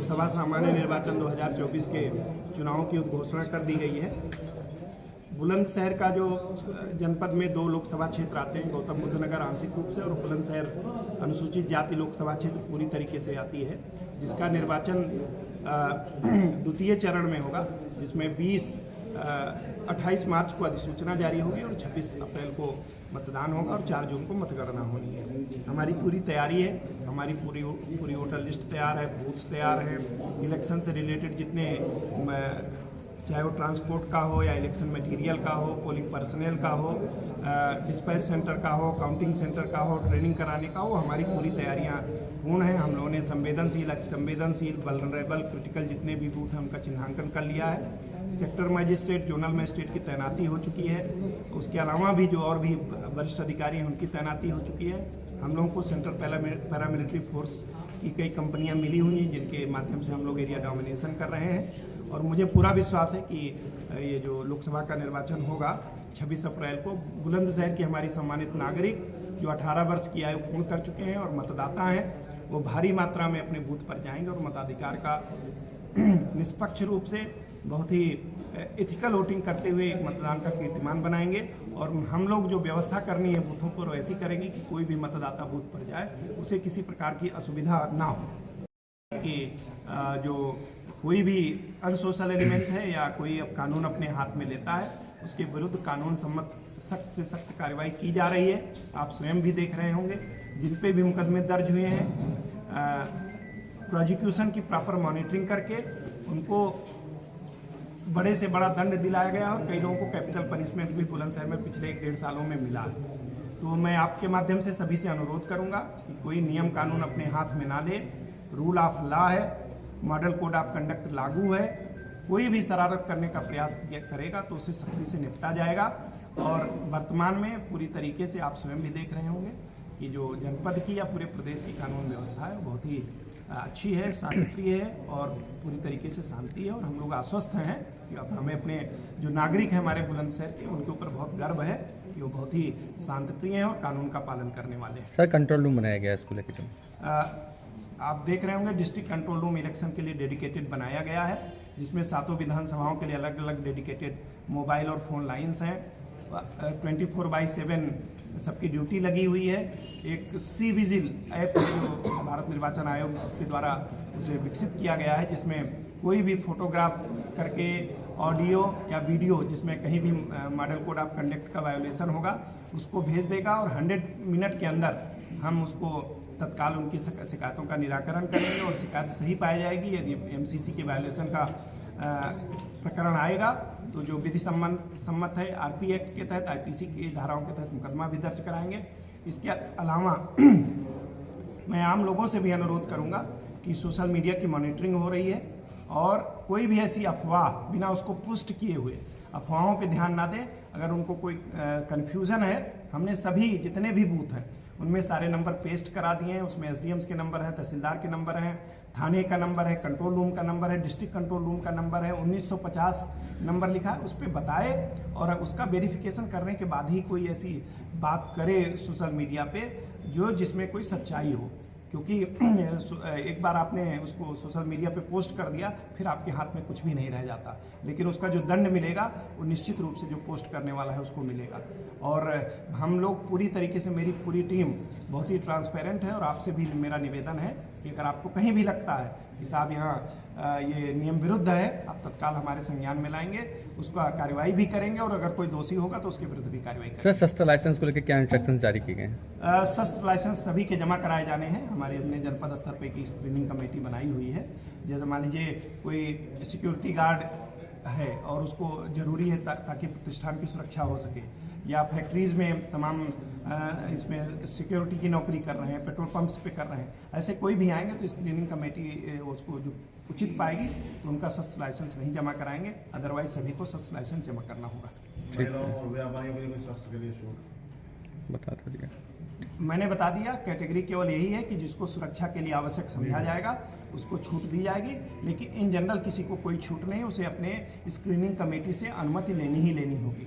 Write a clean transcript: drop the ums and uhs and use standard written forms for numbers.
लोकसभा सामान्य निर्वाचन 2024 के चुनावों की उद्घोषणा कर दी गई है। बुलंदशहर का जो जनपद में 2 लोकसभा क्षेत्र आते हैं, गौतम बुद्ध नगर आंशिक रूप से और बुलंदशहर अनुसूचित जाति लोकसभा क्षेत्र पूरी तरीके से आती है, जिसका निर्वाचन द्वितीय चरण में होगा, जिसमें 28 मार्च को अधिसूचना जारी होगी और 26 अप्रैल को मतदान होगा और 4 जून को मतगणना होनी है। हमारी पूरी तैयारी है, हमारी पूरी वोटर लिस्ट तैयार है, बूथ तैयार है, इलेक्शन से रिलेटेड जितने चाहे वो ट्रांसपोर्ट का हो या इलेक्शन मटेरियल का हो, पोलिंग पर्सनल का हो, डिस्पैच सेंटर का हो, काउंटिंग सेंटर का हो, ट्रेनिंग कराने का हो, हमारी पूरी तैयारियां पूर्ण हैं। हम लोगों ने संवेदनशील वल्नरेबल क्रिटिकल जितने भी बूथ हैं उनका चिन्हांकन कर लिया है। सेक्टर मजिस्ट्रेट, जोनल मजिस्ट्रेट की तैनाती हो चुकी है। उसके अलावा भी जो और भी वरिष्ठ अधिकारी हैं उनकी तैनाती हो चुकी है। हम लोगों को सेंट्रल पैरामिलिट्री फोर्स की कई कंपनियां मिली हुई हैं, जिनके माध्यम से हम लोग एरिया डोमिनेशन कर रहे हैं। और मुझे पूरा विश्वास है कि ये जो लोकसभा का निर्वाचन होगा 26 अप्रैल को, बुलंदशहर की हमारी सम्मानित नागरिक जो 18 वर्ष की आयु पूर्ण कर चुके हैं और मतदाता हैं, वो भारी मात्रा में अपने बूथ पर जाएंगे और मताधिकार का निष्पक्ष रूप से बहुत ही एथिकल वोटिंग करते हुए एक मतदान का कीर्तिमान बनाएंगे। और हम लोग जो व्यवस्था करनी है बूथों पर वैसी करेंगे कि कोई भी मतदाता बूथ पर जाए उसे किसी प्रकार की असुविधा ना हो। कि जो कोई भी अनसोशल एलिमेंट है या कोई अब कानून अपने हाथ में लेता है, उसके विरुद्ध कानून सम्मत सख्त से सख्त कार्रवाई की जा रही है। आप स्वयं भी देख रहे होंगे, जिन पे भी मुकदमे दर्ज हुए हैं, प्रोसिक्यूशन की प्रॉपर मॉनिटरिंग करके उनको बड़े से बड़ा दंड दिलाया गया और कई लोगों को कैपिटल पनिशमेंट भी बुलंदशहर में पिछले 1-1.5 सालों में मिला है। तो मैं आपके माध्यम से सभी से अनुरोध करूंगा कि कोई नियम कानून अपने हाथ में ना ले। रूल ऑफ लॉ है, मॉडल कोड ऑफ कंडक्ट लागू है। कोई भी शरारत करने का प्रयास करेगा तो उसे सख्ती से निपटा जाएगा। और वर्तमान में पूरी तरीके से आप स्वयं भी देख रहे होंगे कि जो जनपद की या पूरे प्रदेश की कानून व्यवस्था है बहुत ही अच्छी है, शांतिप्रिय है और पूरी तरीके से शांति है। और हम लोग आश्वस्त हैं कि अब हमें अपने जो नागरिक हैं हमारे बुलंदशहर के, उनके ऊपर बहुत गर्व है कि वो बहुत ही शांतिप्रिय हैं और कानून का पालन करने वाले हैं। सर, कंट्रोल रूम बनाया गया है इसको लेकर? आप देख रहे होंगे डिस्ट्रिक्ट कंट्रोल रूम इलेक्शन के लिए डेडिकेटेड बनाया गया है, जिसमें 7 विधानसभाओं के लिए अलग अलग डेडिकेटेड मोबाइल और फोन लाइन्स हैं। 24/7 सबकी ड्यूटी लगी हुई है। एक सी विजिल ऐप जो भारत निर्वाचन आयोग के द्वारा उसे विकसित किया गया है, जिसमें कोई भी फोटोग्राफ करके ऑडियो या वीडियो जिसमें कहीं भी मॉडल कोड ऑफ कंडक्ट का वायोलेशन होगा उसको भेज देगा और 100 मिनट के अंदर हम उसको तत्काल उनकी शिकायतों का निराकरण करेंगे। और शिकायत सही पाई जाएगी, यदि MCC के वायोलेशन का प्रकरण आएगा तो जो विधि सम्मत है RP एक्ट के तहत, IPC की धाराओं के तहत मुकदमा भी दर्ज कराएंगे। इसके अलावा मैं आम लोगों से भी अनुरोध करूंगा कि सोशल मीडिया की मॉनिटरिंग हो रही है और कोई भी ऐसी अफवाह बिना उसको पुष्ट किए हुए अफवाहों पे ध्यान ना दें। अगर उनको कोई कन्फ्यूज़न है, हमने सभी जितने भी बूथ हैं उनमें सारे नंबर पेस्ट करा दिए हैं। उसमें SDMs के नंबर हैं, तहसीलदार के नंबर हैं, थाने का नंबर है, कंट्रोल रूम का नंबर है, डिस्ट्रिक्ट कंट्रोल रूम का नंबर है, 1950 नंबर लिखा है। उस पर बताए और उसका वेरिफिकेशन करने के बाद ही कोई ऐसी बात करे सोशल मीडिया पे जिसमें कोई सच्चाई हो। क्योंकि एक बार आपने उसको सोशल मीडिया पे पोस्ट कर दिया, फिर आपके हाथ में कुछ भी नहीं रह जाता, लेकिन उसका जो दंड मिलेगा वो निश्चित रूप से जो पोस्ट करने वाला है उसको मिलेगा। और हम लोग पूरी तरीके से, मेरी पूरी टीम बहुत ही ट्रांसपेरेंट है। और आपसे भी मेरा निवेदन है कि अगर आपको कहीं भी लगता है कि साहब यहाँ ये नियम विरुद्ध है, आप तत्काल हमारे संज्ञान में लाएंगे, उसका कार्रवाई भी करेंगे और अगर कोई दोषी होगा तो उसके विरुद्ध भी कार्रवाई करेंगे। सर, शस्त्र लाइसेंस को लेकर क्या इंस्ट्रक्शंस जारी किए गए हैं? शस्त्र लाइसेंस सभी के जमा कराए जाने हैं। हमारे अपने जनपद स्तर पर की स्क्रीनिंग कमेटी बनाई हुई है। जैसे मान लीजिए कोई सिक्योरिटी गार्ड है और उसको जरूरी है ताकि प्रतिष्ठान की सुरक्षा हो सके, या फैक्ट्रीज में तमाम इसमें सिक्योरिटी की नौकरी कर रहे हैं, पेट्रोल पंप्स पे कर रहे हैं, ऐसे कोई भी आएंगे तो स्क्रीनिंग कमेटी उसको जो उचित पाएगी तो उनका शस्त्र लाइसेंस नहीं जमा कराएंगे। अदरवाइज सभी को शस्त्र लाइसेंस जमा करना होगा। बता दिया मैंने बता दिया, कैटेगरी केवल यही है कि जिसको सुरक्षा के लिए आवश्यक समझा जाएगा उसको छूट दी जाएगी, लेकिन इन जनरल किसी को कोई छूट नहीं, उसे अपने स्क्रीनिंग कमेटी से अनुमति लेनी ही लेनी होगी।